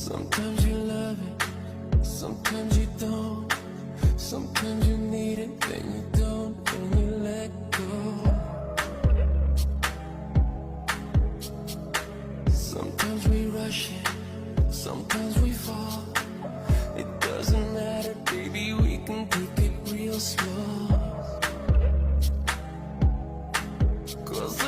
Sometimes you love it, sometimes you don't. Sometimes you need it, then you don't, and you let go. Sometimes we rush it, sometimes we fall. It doesn't matter, baby, we can take it real slow. 'Cause